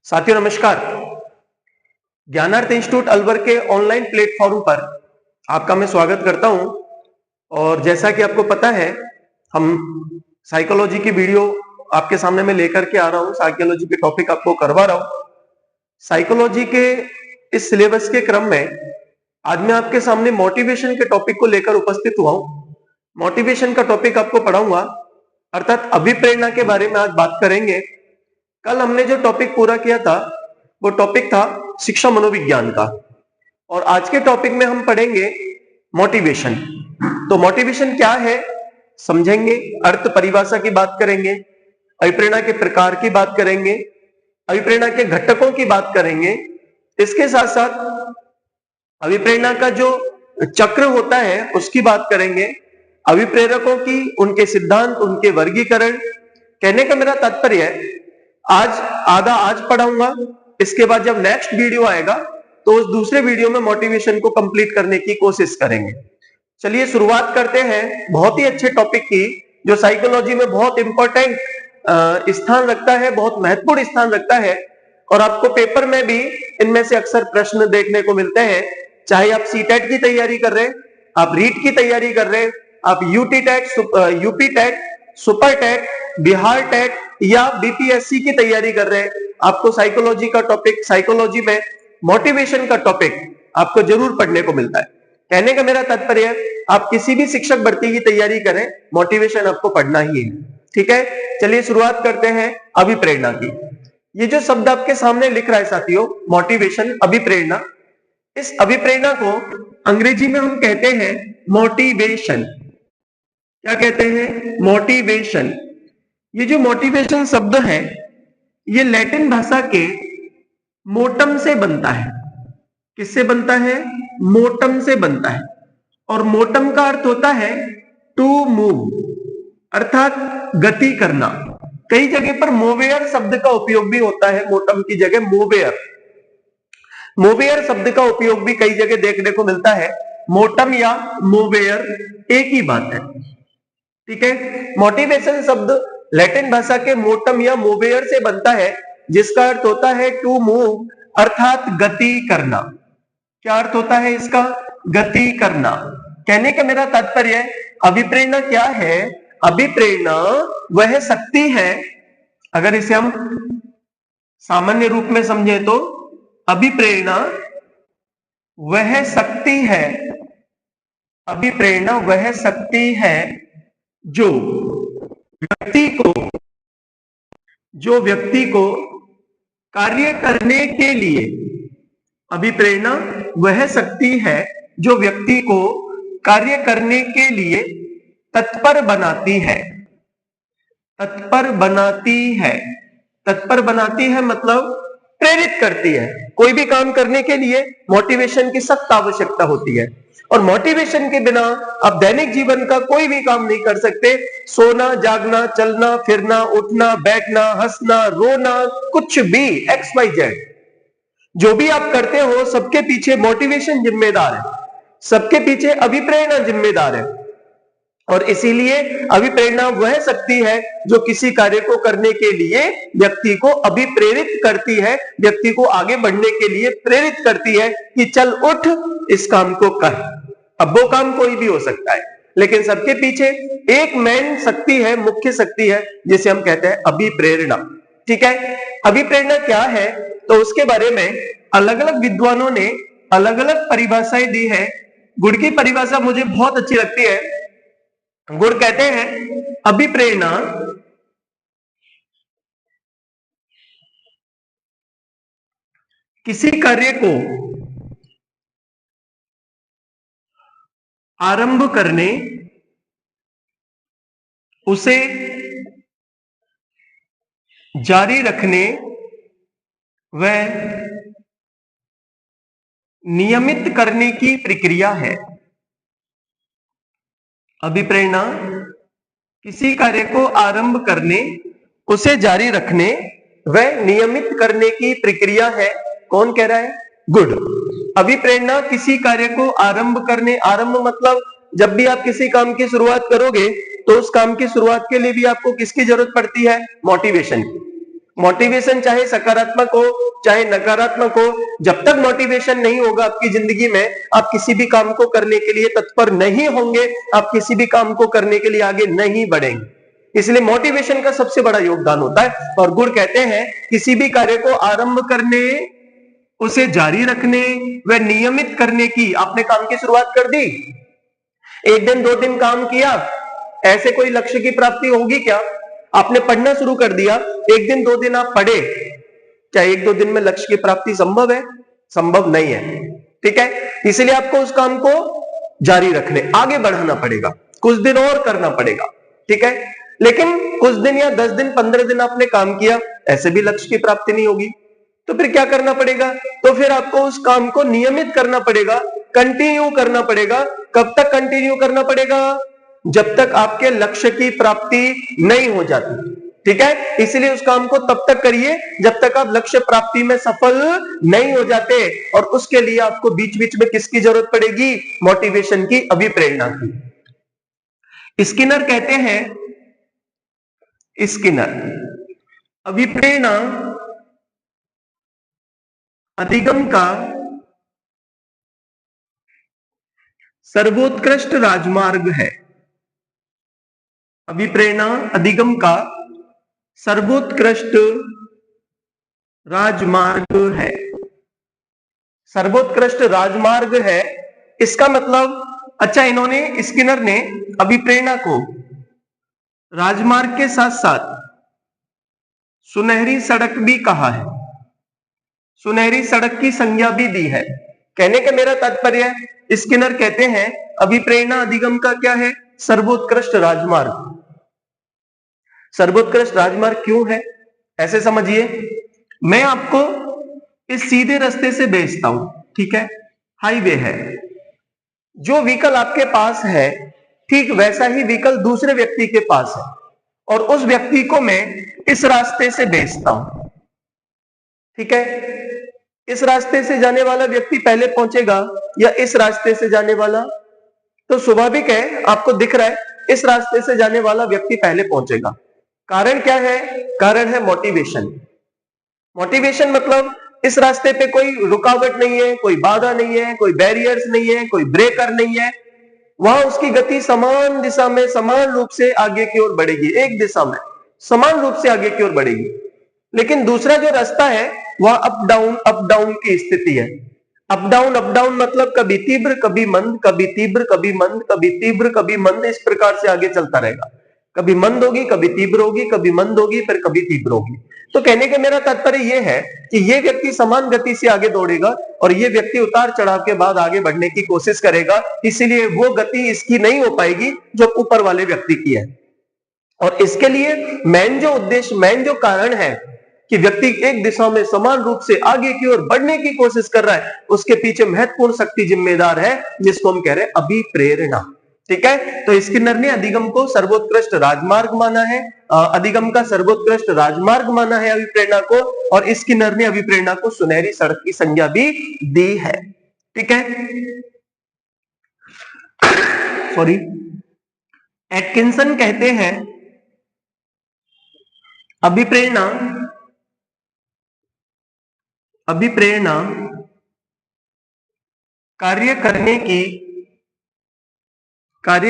साथियों नमस्कार। ज्ञानार्थ इंस्टीट्यूट अलवर के ऑनलाइन प्लेटफॉर्म पर आपका मैं स्वागत करता हूं। और जैसा कि आपको पता है, हम साइकोलॉजी की वीडियो आपके सामने में लेकर के आ रहा हूं, साइकोलॉजी के टॉपिक आपको करवा रहा हूं। साइकोलॉजी के इस सिलेबस के क्रम में आज मैं आपके सामने मोटिवेशन के टॉपिक को लेकर उपस्थित हुआ हूं। मोटिवेशन का टॉपिक आपको पढ़ाऊंगा, अर्थात अभिप्रेरणा के बारे में आज बात करेंगे। कल हमने जो टॉपिक पूरा किया था वो टॉपिक था शिक्षा मनोविज्ञान का, और आज के टॉपिक में हम पढ़ेंगे मोटिवेशन। तो मोटिवेशन क्या है समझेंगे, अर्थ परिभाषा की बात करेंगे, अभिप्रेरणा के प्रकार की बात करेंगे, अभिप्रेरणा के घटकों की बात करेंगे। इसके साथ साथ अभिप्रेरणा का जो चक्र होता है उसकी बात करेंगे, अभिप्रेरकों की, उनके सिद्धांत, उनके वर्गीकरण। कहने का मेरा तात्पर्य है, आज आधा आज पढ़ाऊंगा, इसके बाद जब नेक्स्ट वीडियो आएगा तो उस दूसरे वीडियो में मोटिवेशन को कंप्लीट करने की कोशिश करेंगे। चलिए शुरुआत करते हैं बहुत ही अच्छे टॉपिक की, जो साइकोलॉजी में बहुत इंपॉर्टेंट स्थान रखता है, बहुत महत्वपूर्ण स्थान रखता है। और आपको पेपर में भी इनमें से अक्सर प्रश्न देखने को मिलते हैं, चाहे आप सीटेट की तैयारी कर रहे हैं, आप रीट की तैयारी कर रहे हैं, आप UT TET, UP TET, super TET, Bihar TET या बीपीएससी की तैयारी कर रहे हैं, आपको साइकोलॉजी का टॉपिक, साइकोलॉजी में मोटिवेशन का टॉपिक आपको जरूर पढ़ने को मिलता है। कहने का मेरा तात्पर्य है, आप किसी भी शिक्षक भर्ती की तैयारी करें, मोटिवेशन आपको पढ़ना ही है। ठीक है, चलिए शुरुआत करते हैं अभिप्रेरणा की। ये जो शब्द आपके सामने लिख रहा है साथियों, मोटिवेशन, अभिप्रेरणा, इस अभिप्रेरणा को अंग्रेजी में हम कहते हैं मोटिवेशन। क्या कहते हैं? मोटिवेशन। ये जो मोटिवेशन शब्द है ये लैटिन भाषा के मोटम से बनता है। किससे बनता है? मोटम से बनता है। और मोटम का अर्थ होता है टू मूव, अर्थात गति करना। कई जगह पर मोवेयर शब्द का उपयोग भी होता है, मोटम की जगह मोवेयर। मोवेयर शब्द का उपयोग भी कई जगह देखने को मिलता है। मोटम या मोवेयर एक ही बात है। ठीक है, मोटिवेशन शब्द लैटिन भाषा के मोटम या मोवेयर से बनता है, जिसका अर्थ होता है टू मूव, अर्थात गति करना। क्या अर्थ होता है इसका? गति करना। कहने का मेरा तात्पर्य है, अभिप्रेरणा क्या है? अभिप्रेरणा वह शक्ति है, अगर इसे हम सामान्य रूप में समझे तो अभिप्रेरणा वह शक्ति है, अभिप्रेरणा वह शक्ति है जो व्यक्ति को कार्य करने के लिए, अभिप्रेरणा वह शक्ति है जो व्यक्ति को कार्य करने के लिए तत्पर बनाती है। तत्पर बनाती है, तत्पर बनाती है मतलब प्रेरित करती है। कोई भी काम करने के लिए मोटिवेशन की सख्त आवश्यकता होती है, और मोटिवेशन के बिना आप दैनिक जीवन का कोई भी काम नहीं कर सकते। सोना, जागना, चलना फिरना, उठना बैठना, हंसना रोना, कुछ भी XYZ जो भी आप करते हो, सबके पीछे मोटिवेशन जिम्मेदार है, सबके पीछे अभिप्रेरणा जिम्मेदार है। और इसीलिए अभिप्रेरणा वह शक्ति है जो किसी कार्य को करने के लिए व्यक्ति को अभिप्रेरित करती है, व्यक्ति को आगे बढ़ने के लिए प्रेरित करती है कि चल उठ, इस काम को कर। अब वो काम कोई भी हो सकता है, लेकिन सबके पीछे एक मेन शक्ति है, मुख्य शक्ति है, जिसे हम कहते हैं अभिप्रेरणा। ठीक है, अभिप्रेरणा क्या है तो उसके बारे में अलग अलग विद्वानों ने अलग अलग परिभाषाएं दी है। गुड़ की परिभाषा मुझे बहुत अच्छी लगती है। गुड़ कहते हैं अभिप्रेरणा किसी कार्य को आरंभ करने, उसे जारी रखने व नियमित करने की प्रक्रिया है। अभिप्रेरणा किसी कार्य को आरंभ करने, उसे जारी रखने व नियमित करने की प्रक्रिया है। कौन कह रहा है? गुड। अभिप्रेरणा किसी कार्य को आरंभ करने, आरंभ मतलब जब भी आप किसी काम की शुरुआत करोगे तो उस काम की शुरुआत के लिए भी आपको किसकी जरूरत पड़ती है? मोटिवेशन की। मोटिवेशन चाहे सकारात्मक हो चाहे नकारात्मक हो, जब तक मोटिवेशन नहीं होगा आपकी जिंदगी में, आप किसी भी काम को करने के लिए तत्पर नहीं होंगे, आप किसी भी काम को करने के लिए आगे नहीं बढ़ेंगे। इसलिए मोटिवेशन का सबसे बड़ा योगदान होता है। और गुरु कहते हैं किसी भी कार्य को आरंभ करने, उसे जारी रखने व नियमित करने की, आपने काम की शुरुआत कर दी, एक दिन 2 दिन काम किया, ऐसे कोई लक्ष्य की प्राप्ति होगी क्या? आपने पढ़ना शुरू कर दिया, 1 दिन 2 दिन आप पढ़े, क्या 1-2 दिन में लक्ष्य की प्राप्ति संभव है? संभव नहीं है। ठीक है, इसलिए आपको उस काम को जारी रखने, आगे बढ़ाना पड़ेगा, कुछ दिन और करना पड़ेगा। ठीक है, लेकिन कुछ दिन या 10 दिन 15 दिन आपने काम किया, ऐसे भी लक्ष्य की प्राप्ति नहीं होगी, तो फिर क्या करना पड़ेगा? तो फिर आपको उस काम को नियमित करना पड़ेगा, कंटिन्यू करना पड़ेगा। कब तक कंटिन्यू करना पड़ेगा? जब तक आपके लक्ष्य की प्राप्ति नहीं हो जाती। ठीक है, इसलिए उस काम को तब तक करिए जब तक आप लक्ष्य प्राप्ति में सफल नहीं हो जाते। और उसके लिए आपको बीच बीच में किसकी जरूरत पड़ेगी? मोटिवेशन की, अभिप्रेरणा की। स्किनर कहते हैं, स्किनर, अभिप्रेरणा अधिगम का सर्वोत्कृष्ट राजमार्ग है। अभिप्रेरणा अधिगम का सर्वोत्कृष्ट राजमार्ग है। सर्वोत्कृष्ट राजमार्ग है, इसका मतलब, अच्छा, इन्होंने, स्किनर ने अभिप्रेरणा को राजमार्ग के साथ साथ सुनहरी सड़क भी कहा है, सुनहरी सड़क की संज्ञा भी दी है। कहने का मेरा तात्पर्य, स्किनर कहते हैं अभिप्रेरणा अधिगम का क्या है? सर्वोत्कृष्ट राजमार्ग। सर्वोत्कृष्ट राजमार्ग क्यों है? ऐसे समझिए, मैं आपको इस सीधे रास्ते से भेजता हूं, ठीक है, हाईवे है, जो व्हीकल आपके पास है ठीक वैसा ही व्हीकल दूसरे व्यक्ति के पास है, और उस व्यक्ति को मैं इस रास्ते से भेजता हूं। ठीक है, इस रास्ते से जाने वाला व्यक्ति पहले पहुंचेगा या इस रास्ते से जाने वाला? तो स्वाभाविक है, आपको दिख रहा है, इस रास्ते से जाने वाला व्यक्ति पहले पहुंचेगा। कारण क्या है? कारण है मोटिवेशन। मोटिवेशन मतलब इस रास्ते पे कोई रुकावट नहीं है, कोई बाधा नहीं है, कोई बैरियर्स नहीं है, कोई ब्रेकर नहीं है, वहां उसकी गति समान दिशा में समान रूप से आगे की ओर बढ़ेगी, एक दिशा में समान रूप से आगे की ओर बढ़ेगी। लेकिन दूसरा जो रास्ता है वह अप डाउन की स्थिति है। अप डाउन मतलब कभी तीव्र कभी मंद, कभी तीव्र कभी मंद, कभी तीव्र कभी मंद, इस प्रकार से आगे चलता रहेगा। कभी मंद होगी, कभी तीव्र होगी, कभी मंद होगी, फिर कभी तीव्र होगी। तो कहने का मेरा तात्पर्य यह है कि ये व्यक्ति समान गति से आगे दौड़ेगा और ये व्यक्ति उतार चढ़ाव के बाद आगे बढ़ने की कोशिश करेगा, इसीलिए वो गति इसकी नहीं हो पाएगी जो ऊपर वाले व्यक्ति की है। और इसके लिए मेन जो उद्देश्य, मेन जो कारण है कि व्यक्ति एक दिशा में समान रूप से आगे की ओर बढ़ने की कोशिश कर रहा है, उसके पीछे महत्वपूर्ण शक्ति जिम्मेदार है, जिसको हम कह रहे हैं अभिप्रेरणा। ठीक है, तो स्किनर ने अधिगम को सर्वोत्कृष्ट राजमार्ग माना है, अधिगम का सर्वोत्कृष्ट राजमार्ग माना है अभिप्रेरणा को, और स्किनर ने अभिप्रेरणा को सुनहरी सड़क की संज्ञा भी दी है। ठीक है, सॉरी, एटकिंसन कहते हैं अभिप्रेरणा कार्य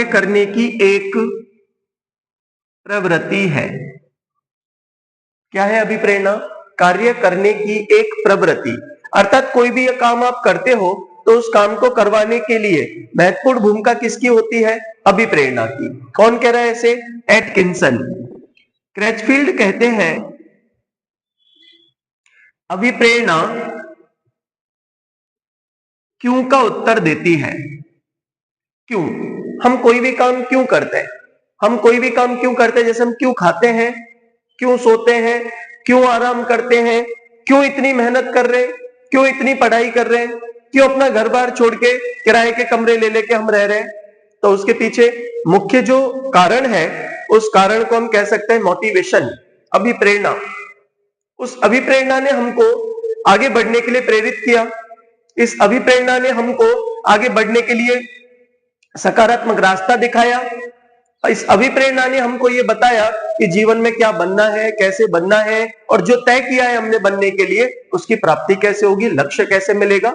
करने की एक प्रवृत्ति है। क्या है अभिप्रेरणा? कार्य करने की एक प्रवृत्ति, अर्थात कोई भी काम आप करते हो तो उस काम को करवाने के लिए महत्वपूर्ण भूमिका किसकी होती है? अभिप्रेरणा की। कौन कह रहा है ऐसे? एटकिंसन। क्रैचफील्ड कहते हैं अभिप्रेरणा क्यों का उत्तर देती है। क्यों? हम कोई भी काम क्यों करते हैं? हम कोई भी काम क्यों करते हैं? जैसे हम क्यों खाते हैं, क्यों सोते हैं, क्यों आराम करते हैं, क्यों इतनी मेहनत कर रहे हैं, क्यों इतनी पढ़ाई कर रहे हैं, क्यों अपना घर बार छोड़ के किराए के कमरे ले लेके हम रह रहे हैं? तो उसके पीछे मुख्य जो कारण है, उस कारण को हम कह सकते हैं मोटिवेशन, अभिप्रेरणा। उस अभिप्रेरणा ने हमको आगे बढ़ने के लिए प्रेरित किया। इस अभिप्रेरणा ने हमको आगे बढ़ने के लिए सकारात्मक रास्ता दिखाया। इस अभिप्रेरणा ने हमको यह बताया कि जीवन में क्या बनना है, कैसे बनना है, और जो तय किया है हमने बनने के लिए उसकी प्राप्ति कैसे होगी, लक्ष्य कैसे मिलेगा,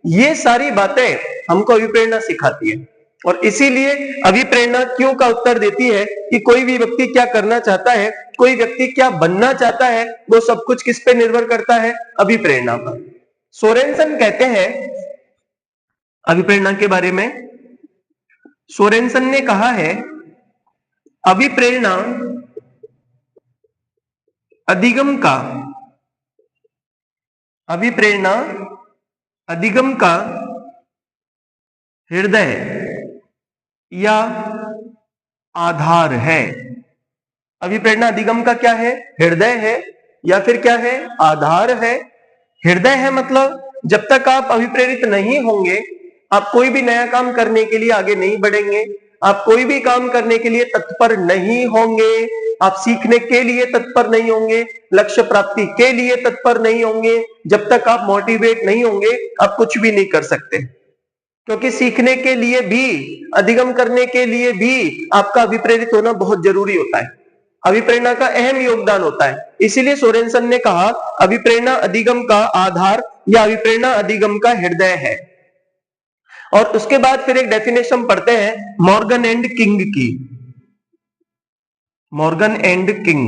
ये सारी बातें हमको अभिप्रेरणा सिखाती है। और इसीलिए अभिप्रेरणा क्यों का उत्तर देती है कि कोई भी व्यक्ति क्या करना चाहता है, कोई व्यक्ति क्या बनना चाहता है, वो सब कुछ किस पे निर्भर करता है, अभिप्रेरणा पर। सोरेनसन कहते हैं अभिप्रेरणा के बारे में, सोरेनसन ने कहा है अभिप्रेरणा अधिगम का, अभिप्रेरणा अधिगम का हृदय या आधार है। अभिप्रेरणा अधिगम का क्या है, हृदय है या फिर क्या है, आधार है। हृदय है मतलब जब तक आप अभिप्रेरित नहीं होंगे आप कोई भी नया काम करने के लिए आगे नहीं बढ़ेंगे, आप कोई भी काम करने के लिए तत्पर नहीं होंगे, आप सीखने के लिए तत्पर नहीं होंगे, लक्ष्य प्राप्ति के लिए तत्पर नहीं होंगे। जब तक आप मोटिवेट नहीं होंगे आप कुछ भी नहीं कर सकते, क्योंकि सीखने के लिए भी, अधिगम करने के लिए भी आपका अभिप्रेरित होना बहुत जरूरी होता है, अभिप्रेरणा का अहम योगदान होता है। इसीलिए सोरेनसन ने कहा अभिप्रेरणा अधिगम का आधार या अभिप्रेरणा अधिगम का हृदय है। और उसके बाद फिर एक डेफिनेशन पढ़ते हैं मॉर्गन एंड किंग की, मॉर्गन एंड किंग,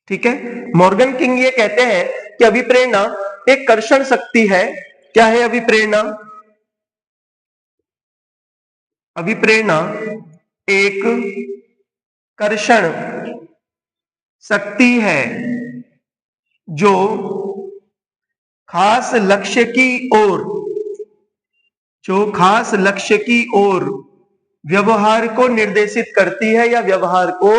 ठीक है। मॉर्गन किंग ये कहते हैं कि अभिप्रेरणा एक कर्षण शक्ति है। क्या है अभिप्रेरणा, अभिप्रेरणा एक कर्षण शक्ति है जो खास लक्ष्य की ओर, जो खास लक्ष्य की ओर व्यवहार को निर्देशित करती है या व्यवहार को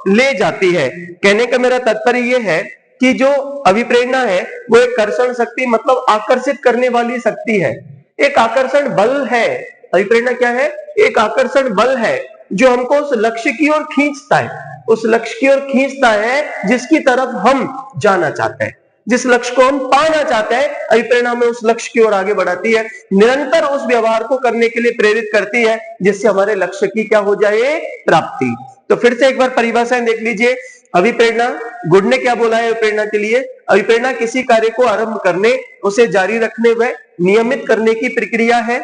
ले जाती है। कहने का मेरा तात्पर्य यह है कि जो अभिप्रेरणा है वो एक कर्षण शक्ति मतलब आकर्षित करने वाली शक्ति है, एक आकर्षण बल है। अभिप्रेरणा क्या है, एक आकर्षण बल है जो हमको उस लक्ष्य की ओर खींचता है, उस लक्ष्य की ओर खींचता है जिसकी तरफ हम जाना चाहते हैं, जिस लक्ष्य को हम पाना चाहते हैं। अभिप्रेरणा में उस लक्ष्य की ओर आगे बढ़ाती है, निरंतर उस व्यवहार को करने के लिए प्रेरित करती है जिससे हमारे लक्ष्य की क्या हो जाए, प्राप्ति। तो फिर से एक बार परिभाषाएं देख लीजिए। अभिप्रेरणा, गुड ने क्या बोला है अभिप्रेरणा के लिए, अभिप्रेरणा किसी कार्य को आरंभ करने, उसे जारी रखने व नियमित करने की प्रक्रिया है।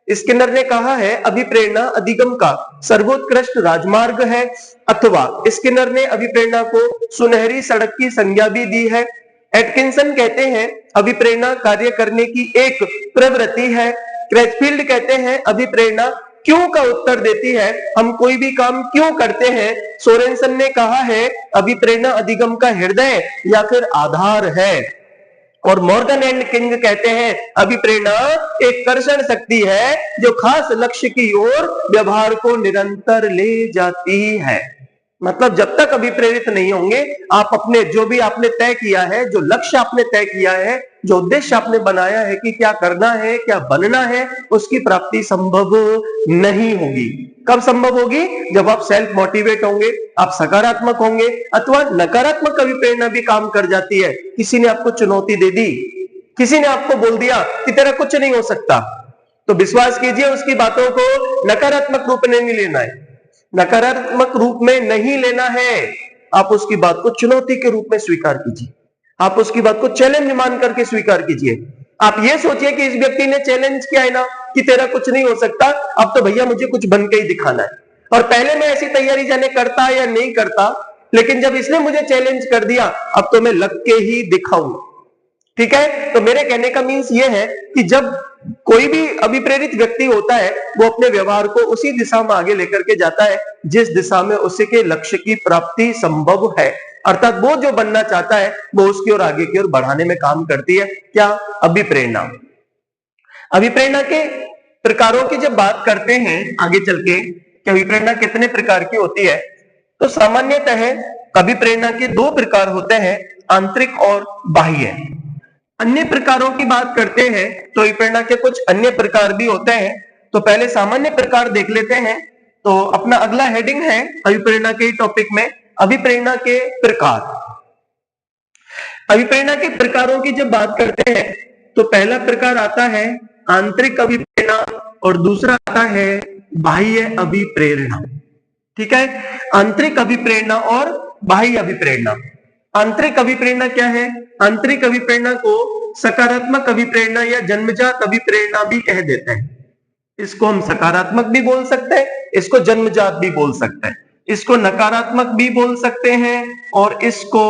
स्किनर ने कहा है अभिप्रेरणा अधिगम का सर्वोत्कृष्ट राजमार्ग है, अथवा स्किनर ने अभिप्रेरणा को सुनहरी सड़क की संज्ञा भी दी है। एटकिंसन कहते हैं अभिप्रेरणा कार्य करने की एक प्रवृत्ति है। क्रैचफील्ड कहते हैं अभिप्रेरणा क्यों का उत्तर देती है, हम कोई भी काम क्यों करते हैं। सोरेनसन ने कहा है अभिप्रेरणा अधिगम का हृदय या फिर आधार है। और मॉर्गन एंड किंग कहते हैं अभिप्रेरणा एक कर्षण शक्ति है जो खास लक्ष्य की ओर व्यवहार को निरंतर ले जाती है। मतलब जब तक अभिप्रेरित नहीं होंगे आप अपने जो भी आपने तय किया है, जो लक्ष्य आपने तय किया है, जो उद्देश्य आपने बनाया है कि क्या करना है, क्या बनना है, उसकी प्राप्ति संभव नहीं होगी। कब संभव होगी, जब आप सेल्फ मोटिवेट होंगे, आप सकारात्मक होंगे, अथवा नकारात्मक अभिप्रेरणा भी काम कर जाती है। किसी ने आपको चुनौती दे दी, किसी ने आपको बोल दिया कि तेरा कुछ नहीं हो सकता, तो विश्वास कीजिए उसकी बातों को नकारात्मक रूप में नहीं लेना है, नकारात्मक रूप में नहीं लेना है। आप उसकी बात को चुनौती के रूप में स्वीकार कीजिए, आप उसकी बात को चैलेंज मान करके स्वीकार कीजिए। आप ये सोचिए कि इस व्यक्ति ने चैलेंज किया है ना कि तेरा कुछ नहीं हो सकता, अब तो भैया मुझे कुछ बन के ही दिखाना है। और पहले मैं ऐसी तैयारी जाने करता या नहीं करता, लेकिन जब इसने मुझे चैलेंज कर दिया अब तो मैं लग के ही दिखाऊंगा। ठीक है, तो मेरे कहने का मीन्स ये है कि जब कोई भी अभिप्रेरित व्यक्ति होता है वो अपने व्यवहार को उसी दिशा में आगे लेकर के जाता है जिस दिशा में उसके लक्ष्य की प्राप्ति संभव है। अर्थात वो जो बनना चाहता है वो उसकी ओर आगे की ओर बढ़ाने में काम करती है। क्या, अभिप्रेरणा। अभिप्रेरणा के प्रकारों की जब बात करते हैं आगे चल के कि अभिप्रेरणा कितने प्रकार की होती है, तो सामान्यतः अभिप्रेरणा के दो प्रकार होते हैं, आंतरिक और बाह्य। अन्य प्रकारों की बात करते हैं तो अभिप्रेरणा के कुछ अन्य प्रकार भी होते हैं। तो पहले सामान्य प्रकार देख लेते हैं। तो अपना अगला हेडिंग है अभिप्रेरणा के टॉपिक में अभिप्रेरणा के प्रकार। अभिप्रेरणा के प्रकारों की जब बात करते हैं तो पहला प्रकार आता है आंतरिक अभिप्रेरणा और दूसरा आता है बाह्य अभिप्रेरणा। ठीक है। आंतरिक अभिप्रेरणा और बाह्य अभिप्रेरणा। आंतरिक अभिप्रेरणा क्या है? आंतरिक अभिप्रेरणा को सकारात्मक अभिप्रेरणा या जन्मजात अभिप्रेरणा भी कह देते हैं। इसको हम सकारात्मक भी बोल सकते हैं, इसको जन्मजात भी बोल सकते हैं, इसको नकारात्मक भी बोल सकते हैं और इसको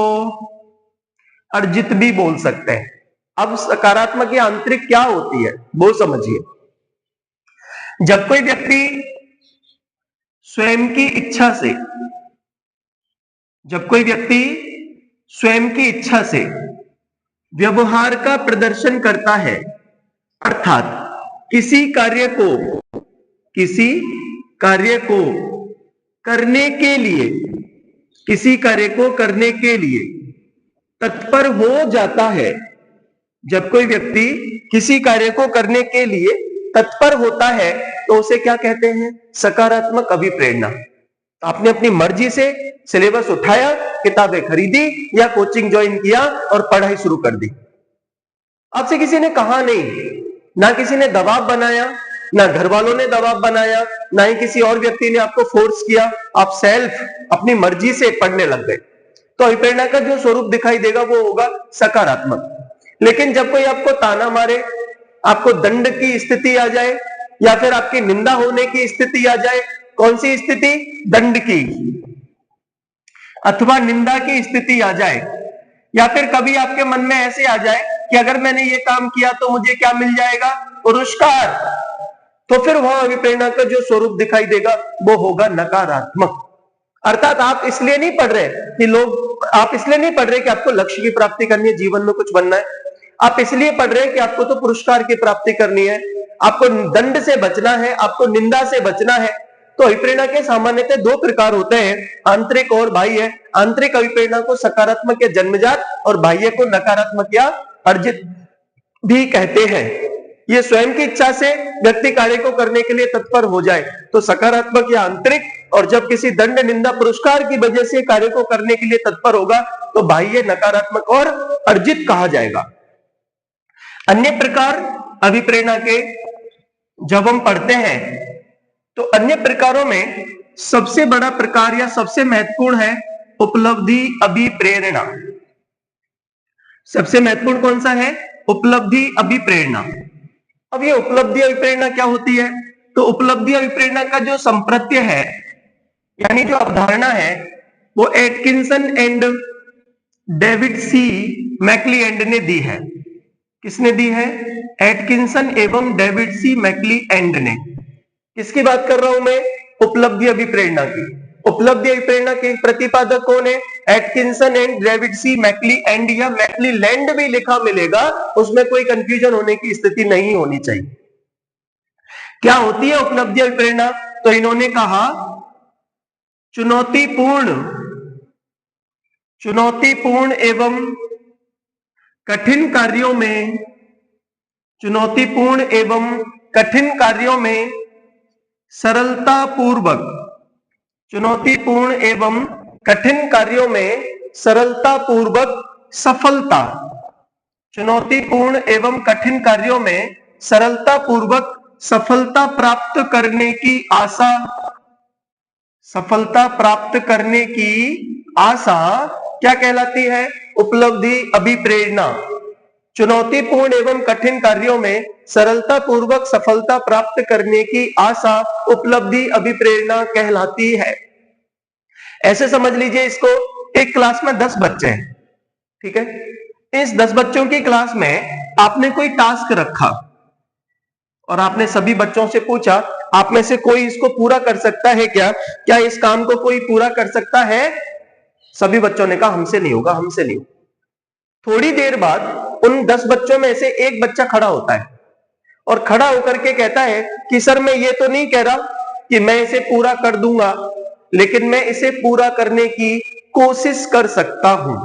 अर्जित भी बोल सकते हैं। अब सकारात्मक या आंतरिक क्या होती है वो समझिए। जब कोई व्यक्ति स्वयं की इच्छा से, जब कोई व्यक्ति स्वयं की इच्छा से व्यवहार का प्रदर्शन करता है, अर्थात किसी कार्य को करने के लिए, किसी कार्य को करने के लिए तत्पर हो जाता है। जब कोई व्यक्ति किसी कार्य को करने के लिए तत्पर होता है तो उसे क्या कहते हैं? सकारात्मक अभिप्रेरणा। आपने अपनी मर्जी से सिलेबस उठाया, किताबें खरीदी या कोचिंग ज्वाइन किया और पढ़ाई शुरू कर दी। आपसे किसी ने कहा नहीं, ना किसी ने दबाव बनाया, ना घर वालों ने दबाव बनाया, ना ही किसी और व्यक्ति ने आपको फोर्स किया, आप सेल्फ अपनी मर्जी से पढ़ने लग गए। तो अभिप्रेरणा का जो स्वरूप दिखाई देगा वो होगा सकारात्मक। लेकिन जब कोई आपको ताना मारे, आपको दंड की स्थिति आ जाए या फिर आपकी निंदा होने की स्थिति आ जाए, कौन सी स्थिति? दंड की अथवा निंदा की स्थिति आ जाए, या फिर कभी आपके मन में ऐसे आ जाए कि अगर मैंने ये काम किया तो मुझे क्या मिल जाएगा? पुरस्कार। तो फिर वह अभिप्रेरणा का जो स्वरूप दिखाई देगा वो होगा नकारात्मक। अर्थात आप इसलिए नहीं पढ़ रहे आप इसलिए नहीं पढ़ रहे कि आपको लक्ष्य की प्राप्ति करनी है, जीवन में कुछ बनना है। आप इसलिए पढ़ रहे हैं कि आपको तो पुरस्कार की प्राप्ति करनी है, आपको दंड से बचना है, आपको निंदा से बचना है। तो अभिप्रेरणा के सामान्यतः दो प्रकार होते हैं, आंतरिक और बाह्य। आंतरिक अभिप्रेरणा को सकारात्मक या जन्मजात और बाह्य को नकारात्मक या अर्जित भी कहते हैं। ये स्वयं की इच्छा से व्यक्ति कार्य को करने के लिए तत्पर हो जाए तो सकारात्मक या आंतरिक, और जब किसी दंड निंदा पुरस्कार की वजह से कार्य को करने के लिए तत्पर होगा तो बाह्य, नकारात्मक और अर्जित कहा जाएगा। अन्य प्रकार अभिप्रेरणा के जब हम पढ़ते हैं तो अन्य प्रकारों में सबसे बड़ा प्रकार या सबसे महत्वपूर्ण है उपलब्धि अभिप्रेरणा। सबसे महत्वपूर्ण कौन सा है? उपलब्धि अभिप्रेरणा। अब ये उपलब्धि अभिप्रेरणा क्या होती है? तो उपलब्धि अभिप्रेरणा का जो संप्रत्यय है, यानी जो अवधारणा है, वो एटकिंसन एंड डेविड सी मैक्लीएंड ने दी है। किसने दी है? एटकिंसन एवं डेविड सी मैक्लीएंड ने। किसकी बात कर रहा हूं मैं? उपलब्धि अभिप्रेरणा की। उपलब्धि अभिप्रेरणा के प्रतिपादक कौन है? एटकिंसन एंड डेविड सी मैक्लीएंड, या मैक्लीलैंड भी लिखा मिलेगा, उसमें कोई कंफ्यूजन होने की स्थिति नहीं होनी चाहिए। क्या होती है उपलब्धि अभिप्रेरणा? तो इन्होंने कहा चुनौतीपूर्ण एवं कठिन कार्यों में, चुनौतीपूर्ण एवं कठिन कार्यों में सरलता पूर्वक, चुनौतीपूर्ण एवं कठिन कार्यों में सरलता पूर्वक सफलता, चुनौतीपूर्ण एवं कठिन कार्यों में सरलता पूर्वक सफलता प्राप्त करने की आशा, सफलता प्राप्त करने की आशा क्या कहलाती है? उपलब्धि अभिप्रेरणा। चुनौतीपूर्ण एवं कठिन कार्यों में सरलता पूर्वक सफलता प्राप्त करने की आशा उपलब्धि अभिप्रेरणा कहलाती है। ऐसे समझ लीजिए इसको, एक क्लास में 10 बच्चे हैं, ठीक है। इस 10 बच्चों की क्लास में आपने कोई टास्क रखा और आपने सभी बच्चों से पूछा, आप में से कोई इसको पूरा कर सकता है क्या? क्या इस काम को कोई पूरा कर सकता है? सभी बच्चों ने कहा हमसे नहीं होगा, हमसे नहीं होगा। थोड़ी देर बाद उन 10 बच्चों में से एक बच्चा खड़ा होता है और खड़ा होकर के कहता है कि सर मैं ये तो नहीं कह रहा कि मैं इसे पूरा कर दूंगा, लेकिन मैं इसे पूरा करने की कोशिश कर सकता हूं।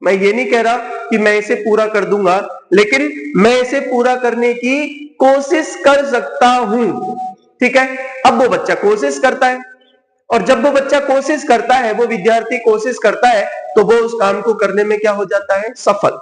मैं ये नहीं कह रहा कि मैं इसे पूरा कर दूंगा, लेकिन मैं इसे पूरा करने की कोशिश कर सकता हूं, ठीक है। अब वो बच्चा कोशिश करता है, और जब वो बच्चा कोशिश करता है, वो विद्यार्थी कोशिश करता है, तो वो उस काम को करने में क्या हो जाता है? सफल।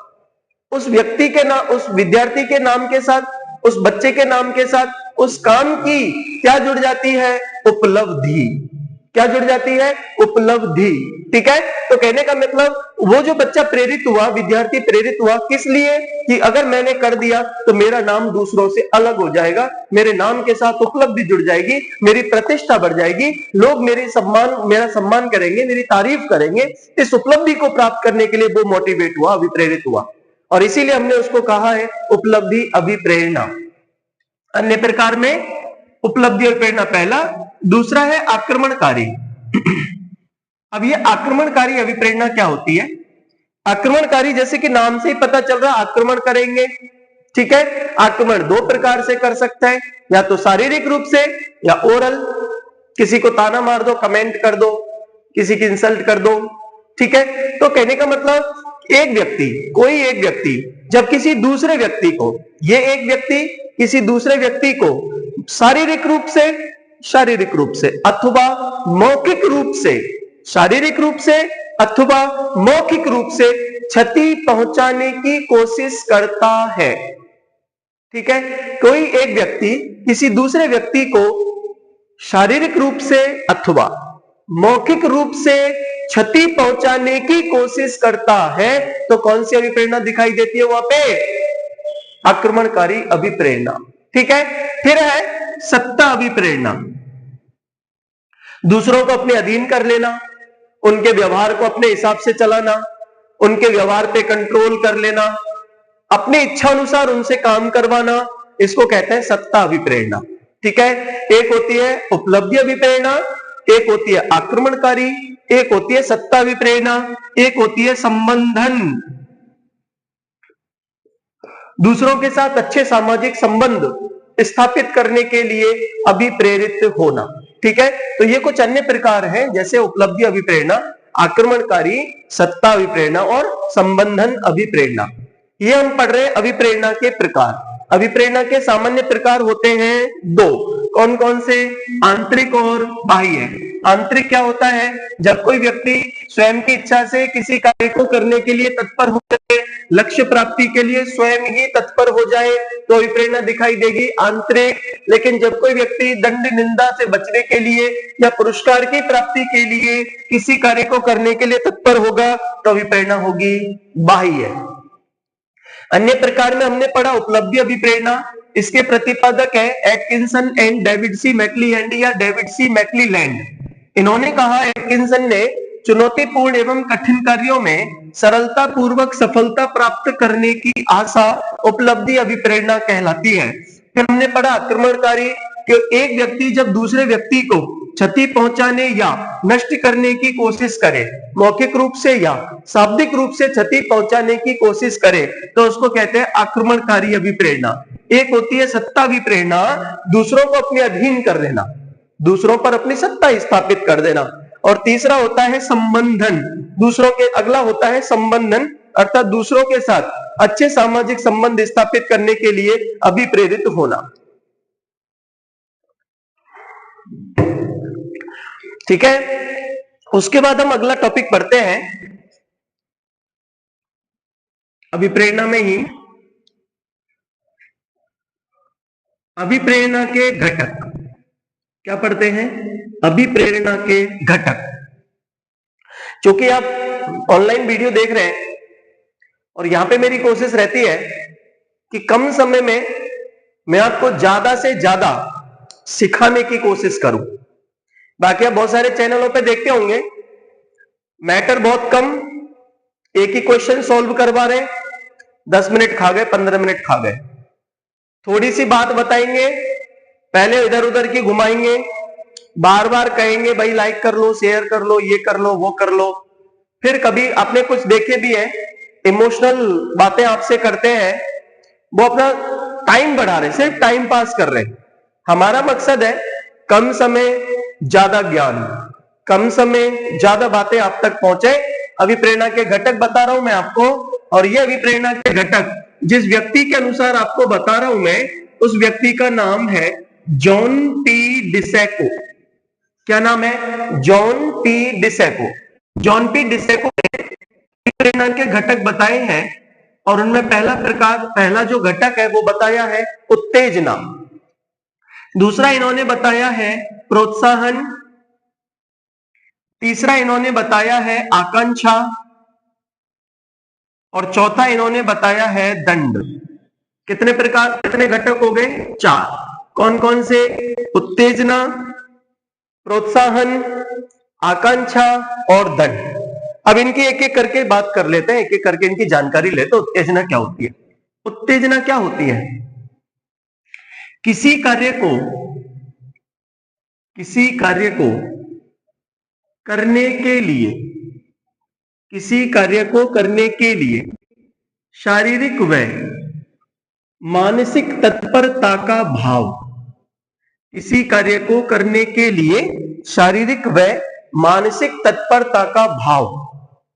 उस व्यक्ति के नाम, उस विद्यार्थी के नाम के साथ, उस बच्चे के नाम के साथ उस काम की क्या जुड़ जाती है? उपलब्धि। क्या जुड़ जाती है? उपलब्धि। ठीक है, तो कहने का मतलब वो जो बच्चा प्रेरित हुआ, विद्यार्थी प्रेरित हुआ किस लिए? कि अगर मैंने कर दिया तो मेरा नाम दूसरों से अलग हो जाएगा, मेरे नाम के साथ उपलब्धि जुड़ जाएगी, मेरी प्रतिष्ठा बढ़ जाएगी, लोग मेरा सम्मान करेंगे, मेरी तारीफ करेंगे। इस उपलब्धि को प्राप्त करने के लिए वो मोटिवेट हुआ, अभिप्रेरित हुआ, और इसीलिए हमने उसको कहा है उपलब्धि अभिप्रेरणा। अन्य प्रकार में उपलब्धि और प्रेरणा पहला। दूसरा है आक्रमणकारी। अब ये आक्रमणकारी अभिप्रेरणा क्या होती है? आक्रमणकारी, जैसे कि नाम से ही पता चल रहा, आक्रमण करेंगे। ठीक है, आक्रमण दो प्रकार से कर सकते हैं, या तो शारीरिक रूप से या ओरल, किसी को ताना मार दो, कमेंट कर दो, किसी की इंसल्ट कर दो। ठीक है, तो कहने का मतलब कोई एक व्यक्ति जब किसी दूसरे व्यक्ति को, ये एक व्यक्ति किसी दूसरे व्यक्ति को शारीरिक रूप से अथवा मौखिक रूप से, शारीरिक रूप से अथवा मौखिक रूप से क्षति पहुंचाने की कोशिश करता है। ठीक है, कोई एक व्यक्ति किसी दूसरे व्यक्ति को शारीरिक रूप से अथवा मौखिक रूप से क्षति पहुंचाने की कोशिश करता है, तो कौन सी अभिप्रेरणा दिखाई देती है वहां पे? आक्रमणकारी अभिप्रेरणा। ठीक है, फिर है सत्ता अभिप्रेरणा। दूसरों को अपने अधीन कर लेना, उनके व्यवहार को अपने हिसाब से चलाना, उनके व्यवहार पे कंट्रोल कर लेना, अपनी इच्छा अनुसार उनसे काम करवाना, इसको कहते हैं सत्ता अभिप्रेरणा। ठीक है, एक होती है उपलब्धि अभिप्रेरणा, एक होती है आक्रमणकारी, एक होती है सत्ता अभिप्रेरणा, एक होती है संबंधन, दूसरों के साथ अच्छे सामाजिक संबंध स्थापित करने के लिए अभिप्रेरित होना। ठीक है, तो ये कुछ अन्य प्रकार हैं, जैसे उपलब्धि अभिप्रेरणा, आक्रमणकारी, सत्ता अभिप्रेरणा और संबंधन अभिप्रेरणा। ये हम पढ़ रहे हैं अभिप्रेरणा के प्रकार। अभिप्रेरणा के सामान्य प्रकार होते हैं दो। कौन कौन से? आंतरिक और बाह्य। आंतरिक क्या होता है? जब कोई व्यक्ति स्वयं की इच्छा से किसी कार्य को करने के लिए तत्पर हो जाए, लक्ष्य प्राप्ति के लिए स्वयं ही तत्पर हो जाए, तो अभिप्रेरणा दिखाई देगी आंतरिक। लेकिन जब कोई व्यक्ति दंड निंदा से बचने के लिए या पुरस्कार की प्राप्ति के लिए किसी कार्य को करने के लिए तत्पर होगा, तो अभिप्रेरणा होगी बाह्य। अन्य प्रकार में हमने पढ़ा उपलब्धि अभिप्रेरणा। इसके प्रतिपादक है एटकिंसन एंड डेविड सी मैकलीलैंड या डेविड सी मैकलीलैंड। इन्होंने कहा, एटकिंसन ने चुनौतीपूर्ण एवं कठिन कार्यों में सरलता पूर्वक सफलता प्राप्त करने की आशा उपलब्धि अभिप्रेरणा कहलाती है। फिर हमने पढ़ा आक्रमणकारी, कि एक व्यक्ति जब दूसरे व्यक्ति को क्षति पहुंचाने या नष्ट करने की कोशिश करे, मौखिक रूप से या शाब्दिक रूप से क्षति पहुंचाने की कोशिश करे, तो उसको कहते हैं आक्रमणकारी अभिप्रेरणा। एक होती है सत्ता अभिप्रेरणा, दूसरों को अपने अधीन कर देना, दूसरों पर अपनी सत्ता स्थापित कर देना। और तीसरा होता है संबंधन, दूसरों के, अगला होता है संबंधन, अर्थात दूसरों के साथ अच्छे सामाजिक संबंध स्थापित करने के लिए अभिप्रेरित होना। ठीक है, उसके बाद हम अगला टॉपिक पढ़ते हैं। अभिप्रेरणा में ही अभिप्रेरणा के घटक क्या पढ़ते हैं? अभिप्रेरणा के घटक। क्योंकि आप ऑनलाइन वीडियो देख रहे हैं और यहां पे मेरी कोशिश रहती है कि कम समय में मैं आपको ज्यादा से ज्यादा सिखाने की कोशिश करूं। बाकी आप बहुत सारे चैनलों पे देखते होंगे, मैटर बहुत कम, एक ही क्वेश्चन सॉल्व करवा रहे, 10 मिनट खा गए, 15 मिनट खा गए, थोड़ी सी बात बताएंगे, पहले इधर उधर की घुमाएंगे, बार बार कहेंगे भाई लाइक कर लो, शेयर कर लो, ये कर लो, वो कर लो। फिर कभी आपने कुछ देखे भी है, इमोशनल बातें आपसे करते हैं, वो अपना टाइम बढ़ा रहे, सिर्फ टाइम पास कर रहे। हमारा मकसद है कम समय ज्यादा ज्ञान, कम समय ज्यादा बातें आप तक पहुंचे। अभिप्रेरणा के घटक बता रहा हूं मैं आपको, और ये अभिप्रेरणा के घटक जिस व्यक्ति के अनुसार आपको बता रहा हूं मैं, उस व्यक्ति का नाम है जॉन पी डिसैको। क्या नाम है? John P DeCecco. John P DeCecco ने अभिप्रेरणा के घटक बताए हैं, और उनमें पहला जो घटक है वो बताया है उत्तेजना। दूसरा इन्होंने बताया है प्रोत्साहन, तीसरा इन्होंने बताया है आकांक्षा, और चौथा इन्होंने बताया है दंड। कितने प्रकार, कितने घटक हो गए? 4। कौन कौन से? उत्तेजना, प्रोत्साहन, आकांक्षा और दंड। अब इनकी एक एक करके बात कर लेते हैं, एक एक करके इनकी जानकारी लेते हैं। उत्तेजना क्या होती है? उत्तेजना क्या होती है? किसी कार्य को करने के लिए, किसी कार्य को करने के लिए शारीरिक व मानसिक तत्परता का भाव, किसी कार्य को करने के लिए शारीरिक व मानसिक तत्परता का भाव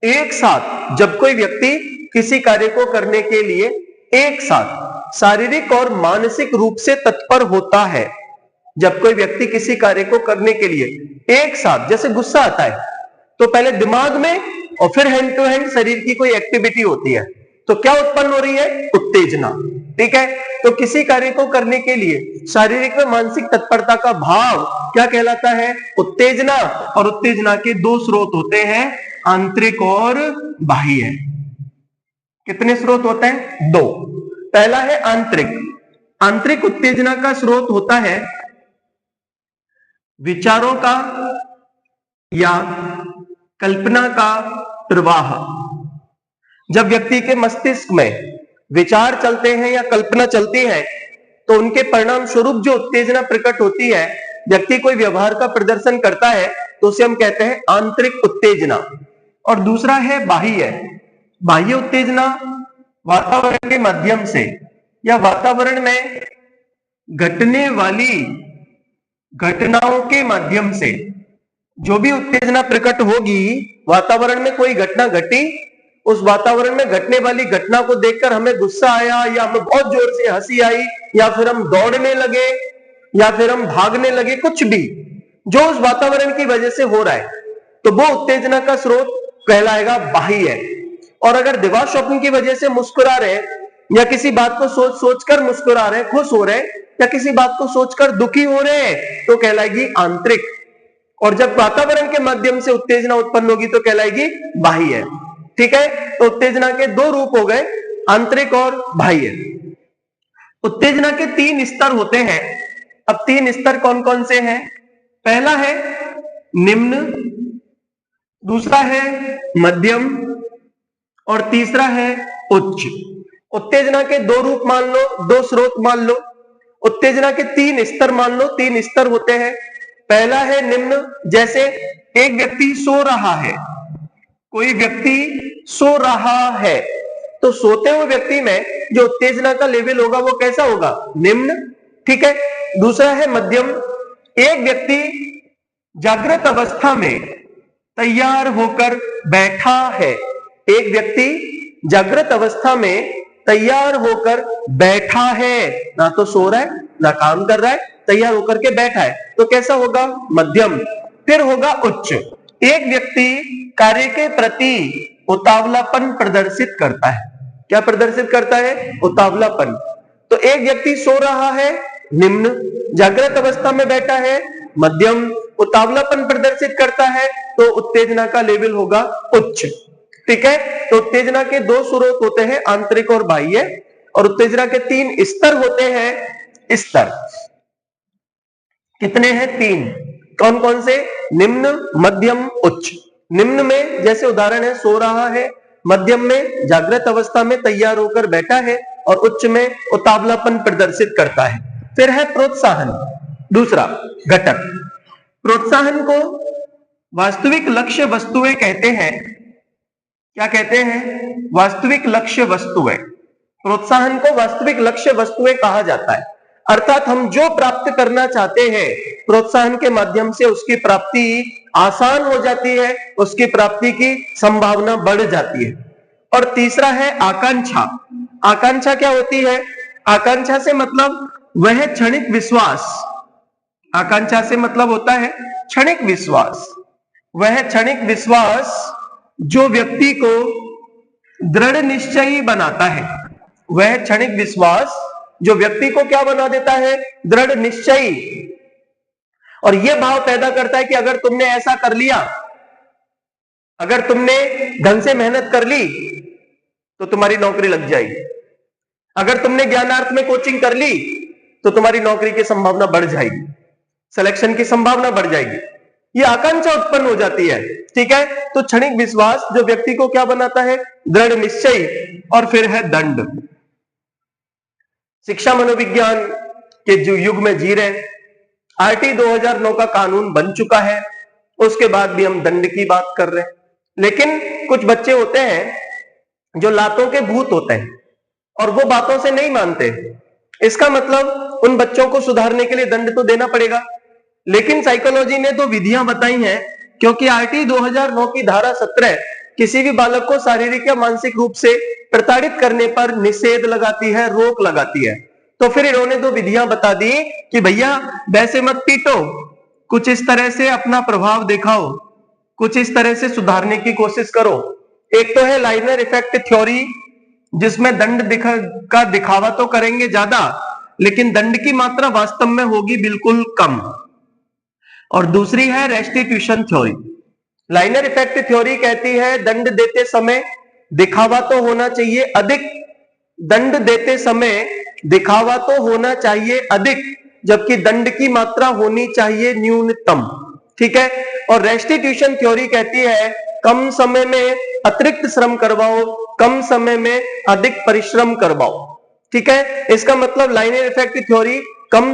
एक साथ, जब कोई व्यक्ति किसी कार्य को करने के लिए एक साथ शारीरिक और मानसिक रूप से तत्पर होता है, जब कोई व्यक्ति किसी कार्य को करने के लिए एक साथ, जैसे गुस्सा आता है तो पहले दिमाग में और फिर हैंड टू हैंड शरीर की कोई एक्टिविटी होती है, तो क्या उत्पन्न हो रही है? उत्तेजना। ठीक है, तो किसी कार्य को करने के लिए शारीरिक व मानसिक तत्परता का भाव क्या कहलाता है? उत्तेजना। और उत्तेजना के दो स्रोत होते हैं, आंतरिक और बाह्य। कितने स्रोत होते हैं? दो। पहला है आंतरिक। आंतरिक उत्तेजना का स्रोत होता है विचारों का या कल्पना का प्रवाह। जब व्यक्ति के मस्तिष्क में विचार चलते हैं या कल्पना चलती है तो उनके परिणाम स्वरूप जो उत्तेजना प्रकट होती है, व्यक्ति कोई व्यवहार का प्रदर्शन करता है तो उसे हम कहते हैं आंतरिक उत्तेजना। और दूसरा है बाह्य। बाह्य उत्तेजना वातावरण के माध्यम से या वातावरण में घटने वाली घटनाओं के माध्यम से जो भी उत्तेजना प्रकट होगी, वातावरण में कोई घटना घटी, उस वातावरण में घटने वाली घटना को देखकर हमें गुस्सा आया या हमें बहुत जोर से हंसी आई या फिर हम दौड़ने लगे या फिर हम भागने लगे, कुछ भी जो उस वातावरण की वजह से हो रहा है, तो वो उत्तेजना का स्रोत कहलाएगा बाह्य। और अगर दिवार स्वप्न की वजह से मुस्कुरा रहे या किसी बात को सोच सोचकर मुस्कुरा रहे, खुश हो रहे या किसी बात को सोचकर दुखी हो रहे हैं, तो कहलाएगी आंतरिक। और जब वातावरण के माध्यम से उत्तेजना उत्पन्न होगी तो कहलाएगी बाह्य। ठीक है, तो उत्तेजना के दो रूप हो गए, आंतरिक और बाह्य। उत्तेजना के 3 स्तर होते हैं। अब 3 स्तर कौन कौन से हैं? पहला है निम्न, दूसरा है मध्यम और तीसरा है उच्च। उत्तेजना के 2 रूप मान लो, 2 स्रोत मान लो। उत्तेजना के 3 स्तर मान लो, 3 स्तर होते हैं। पहला है निम्न, जैसे एक व्यक्ति सो रहा है, कोई व्यक्ति सो रहा है, तो सोते हुए व्यक्ति में जो उत्तेजना का लेवल होगा वो कैसा होगा? निम्न। ठीक है, दूसरा है मध्यम, एक व्यक्ति जागृत अवस्था में तैयार होकर बैठा है, एक व्यक्ति जागृत अवस्था में तैयार होकर बैठा है, ना तो सो रहा है ना काम कर रहा है, तैयार होकर के बैठा है, तो कैसा होगा? मध्यम। फिर होगा उच्च, एक व्यक्ति कार्य के प्रति उतावलापन प्रदर्शित करता है। क्या प्रदर्शित करता है? उतावलापन। तो एक व्यक्ति सो रहा है, निम्न, जागृत अवस्था में बैठा है, मध्यम, उतावलापन प्रदर्शित करता है, तो उत्तेजना का लेवल होगा उच्च। ठीक है, तो उत्तेजना के 2 स्रोत होते हैं, आंतरिक और बाह्य, और उत्तेजना के 3 स्तर होते हैं। स्तर कितने हैं? 3। कौन कौन से? निम्न, मध्यम, उच्च। निम्न में जैसे उदाहरण है सो रहा है, मध्यम में जागृत अवस्था में तैयार होकर बैठा है, और उच्च में उतावलापन प्रदर्शित करता है। फिर है प्रोत्साहन, दूसरा घटक। प्रोत्साहन को वास्तविक लक्ष्य वस्तुएं कहते हैं। क्या कहते हैं? वास्तविक लक्ष्य वस्तुएं। प्रोत्साहन को वास्तविक लक्ष्य वस्तुएं कहा जाता है। अर्थात हम जो प्राप्त करना चाहते हैं, प्रोत्साहन के माध्यम से उसकी प्राप्ति आसान हो जाती है, उसकी प्राप्ति की संभावना बढ़ जाती है। और तीसरा है आकांक्षा। आकांक्षा क्या होती है? आकांक्षा से मतलब वह क्षणिक विश्वास, आकांक्षा से मतलब होता है क्षणिक विश्वास, वह क्षणिक विश्वास जो व्यक्ति को दृढ़ निश्चयी बनाता है। वह क्षणिक विश्वास जो व्यक्ति को क्या बना देता है? दृढ़ निश्चयी। और यह भाव पैदा करता है कि अगर तुमने ऐसा कर लिया अगर तुमने ढंग से मेहनत कर ली तो तुम्हारी नौकरी लग जाएगी। अगर तुमने ज्ञानार्थ में कोचिंग कर ली तो तुम्हारी नौकरी की संभावना बढ़ जाएगी, सिलेक्शन की संभावना बढ़ जाएगी। ये आकांक्षा उत्पन्न हो जाती है। ठीक है, तो क्षणिक विश्वास जो व्यक्ति को क्या बनाता है, दृढ़ निश्चय, और फिर है दंड। शिक्षा मनोविज्ञान के जो युग में जी रहे, आरटी 2009 का कानून बन चुका है, उसके बाद भी हम दंड की बात कर रहे हैं। लेकिन कुछ बच्चे होते हैं जो लातों के भूत होते हैं और वो बातों से नहीं मानते। इसका मतलब उन बच्चों को सुधारने के लिए दंड तो देना पड़ेगा। लेकिन साइकोलॉजी ने तो विधियां बताई हैं, क्योंकि आरटी 2009 की धारा 17 किसी भी बालक को शारीरिक या मानसिक रूप से प्रताड़ित करने पर निषेध लगाती है, रोक लगाती है। तो फिर इन्होंने दो विधियां बता दी कि भैया वैसे मत पीटो, कुछ इस तरह से अपना प्रभाव दिखाओ, कुछ इस तरह से सुधारने की कोशिश करो। एक तो है लाइनर इफेक्ट थ्योरी, जिसमें दंड का दिखावा तो करेंगे ज्यादा, लेकिन दंड की मात्रा वास्तव में होगी बिल्कुल कम। और दूसरी है restitution theory. Liner effect theory कहती है दंड देते समय दिखावा तो होना चाहिए अधिक, दंड देते समय दिखावा तो होना चाहिए अधिक, जबकि दंड की मात्रा होनी चाहिए न्यूनतम। ठीक है, और रेस्टिट्यूशन थ्योरी कहती है कम समय में अतिरिक्त श्रम करवाओ, कम समय में अधिक परिश्रम करवाओ। ठीक है, इसका मतलब लाइनर इफेक्ट थ्योरी कम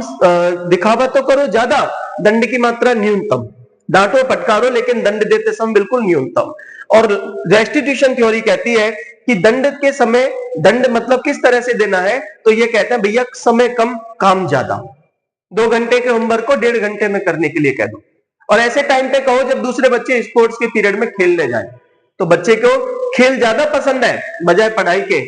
दिखावा तो करो ज्यादा, दंड की मात्रा न्यूनतम, डांटो फटकारो लेकिन दंड देते समय बिल्कुल न्यूनतम। और रेस्टिट्यूशन थ्योरी कहती है कि दंड के समय, दंड मतलब किस तरह से देना है, तो ये कहते हैं भैया समय कम काम ज्यादा, 2 घंटे के होमवर्क को 1.5 घंटे में करने के लिए कह दो। और ऐसे टाइम पे कहो जब दूसरे बच्चे स्पोर्ट्स के पीरियड में खेलने जाए, तो बच्चे को खेल ज्यादा पसंद है बजाय पढ़ाई के,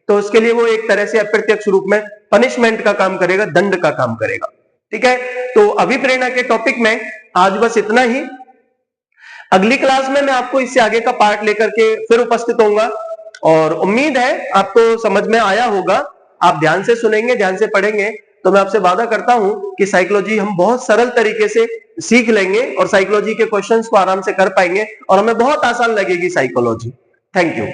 तो उसके लिए वो एक तरह से अप्रत्यक्ष रूप में पनिशमेंट का काम करेगा, दंड का काम करेगा। ठीक है, तो अभिप्रेरणा के टॉपिक में आज बस इतना ही। अगली क्लास में मैं आपको इससे आगे का पार्ट लेकर के फिर उपस्थित होऊंगा, और उम्मीद है आपको समझ में आया होगा। आप ध्यान से सुनेंगे, ध्यान से पढ़ेंगे, तो मैं आपसे वादा करता हूं कि साइकोलॉजी हम बहुत सरल तरीके से सीख लेंगे और साइकोलॉजी के क्वेश्चंस को आराम से कर पाएंगे और हमें बहुत आसान लगेगी साइकोलॉजी। Thank you.